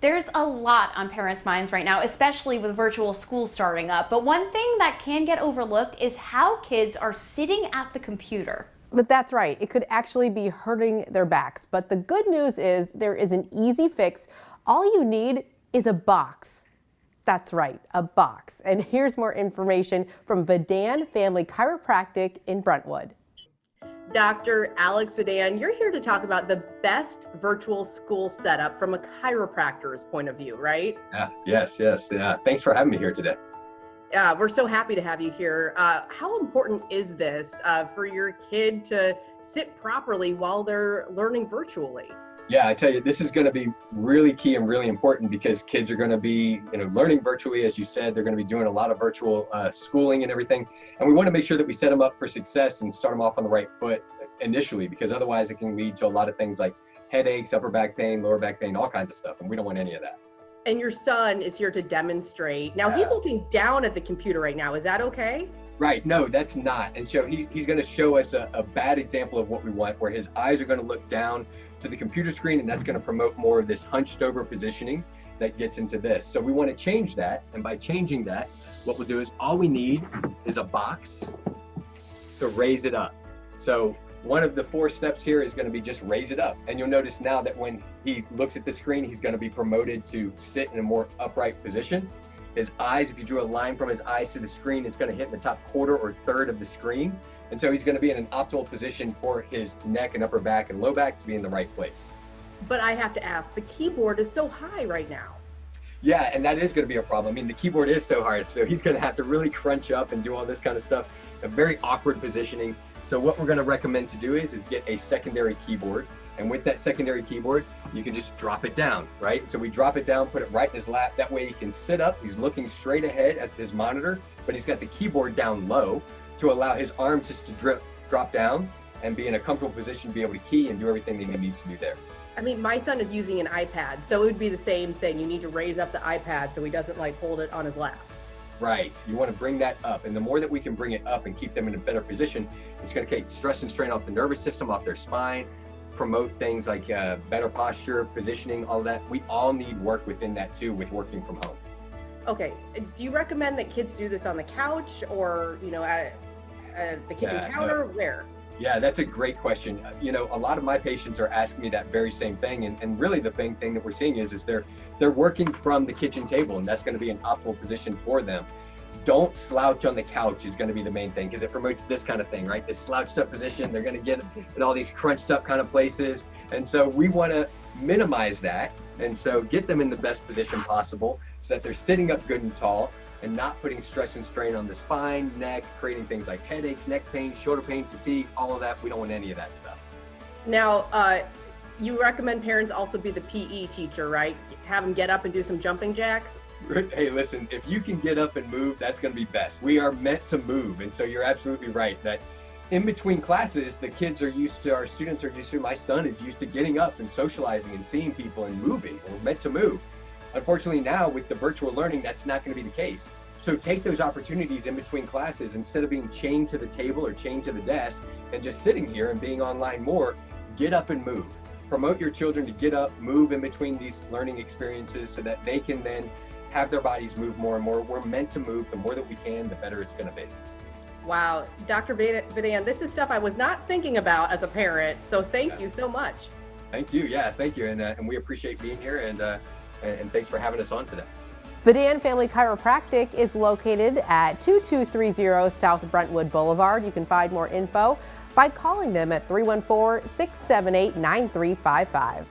There's a lot on parents' minds right now, especially with virtual school starting up. But one thing that can get overlooked is how kids are sitting at the computer. But that's right, it could actually be hurting their backs. But the good news is there is an easy fix. All you need is a box. That's right, a box. And here's more information from Vidan Family Chiropractic in Brentwood. Dr. Alex Vidan, you're here to talk about the best virtual school setup from a chiropractor's point of view, right? Yes. Thanks for having me here today. We're so happy to have you here. How important is this for your kid to sit properly while they're learning virtually? Yeah, I tell you, this is going to be really key and really important because kids are going to be, learning virtually, as you said. They're going to be doing a lot of virtual schooling and everything. And we want to make sure that we set them up for success and start them off on the right foot initially, because otherwise it can lead to a lot of things like headaches, upper back pain, lower back pain, all kinds of stuff. And we don't want any of that. And your son is here to demonstrate. Now he's looking down at the computer right now. Is that okay? Right. No, that's not. And so he's going to show us a bad example of what we want, where his eyes are going to look down to the computer screen, and that's going to promote more of this hunched over positioning that gets into this. So we want to change that. And by changing that, what we'll do is all we need is a box to raise it up. So one of the 4 steps here is going to be just raise it up. And you'll notice now that when he looks at the screen, he's going to be promoted to sit in a more upright position. His eyes, if you drew a line from his eyes to the screen, it's going to hit in the top quarter or third of the screen. And so he's going to be in an optimal position for his neck and upper back and low back to be in the right place. But I have to ask, the keyboard is so high right now. Yeah, and that is going to be a problem. I mean, the keyboard is so hard, so he's going to have to really crunch up and do all this kind of stuff. A very awkward positioning. So what we're going to recommend to do is get a secondary keyboard. And with that secondary keyboard, you can just drop it down, right? So we drop it down, put it right in his lap. That way he can sit up. He's looking straight ahead at his monitor, but he's got the keyboard down low to allow his arms just to drop down and be in a comfortable position to be able to key and do everything that he needs to do there. I mean, my son is using an iPad, so it would be the same thing. You need to raise up the iPad so he doesn't hold it on his lap. Right. You want to bring that up. And the more that we can bring it up and keep them in a better position, it's going to take stress and strain off the nervous system, off their spine, promote things like better posture, positioning, all that. We all need work within that too with working from home. Okay. Do you recommend that kids do this on the couch or, at the kitchen counter? Where? Yeah, that's a great question. A lot of my patients are asking me that very same thing. And really the big thing that we're seeing is they're working from the kitchen table, and that's going to be an optimal position for them. Don't slouch on the couch is going to be the main thing, because it promotes this kind of thing, right? This slouched up position, they're going to get in all these crunched up kind of places. And so we want to minimize that. And so get them in the best position possible so that they're sitting up good and tall and not putting stress and strain on the spine, neck, creating things like headaches, neck pain, shoulder pain, fatigue, all of that. We don't want any of that stuff. Now, you recommend parents also be the PE teacher, right? Have them get up and do some jumping jacks? Hey, listen, if you can get up and move, that's going to be best. We are meant to move. And so you're absolutely right that in between classes, our students are used to, my son is used to getting up and socializing and seeing people and moving. We're meant to move. Unfortunately, now with the virtual learning, that's not going to be the case. So take those opportunities in between classes. Instead of being chained to the table or chained to the desk and just sitting here and being online more, get up and move. Promote your children to get up, move in between these learning experiences so that they can then have their bodies move more and more. We're meant to move. The more that we can, the better it's going to be. Wow. Dr. Vidan, this is stuff I was not thinking about as a parent. So thank you so much. Thank you. Yeah, thank you. And we appreciate being here. And thanks for having us on today. Vidan Family Chiropractic is located at 2230 South Brentwood Boulevard. You can find more info by calling them at 314-678-9355.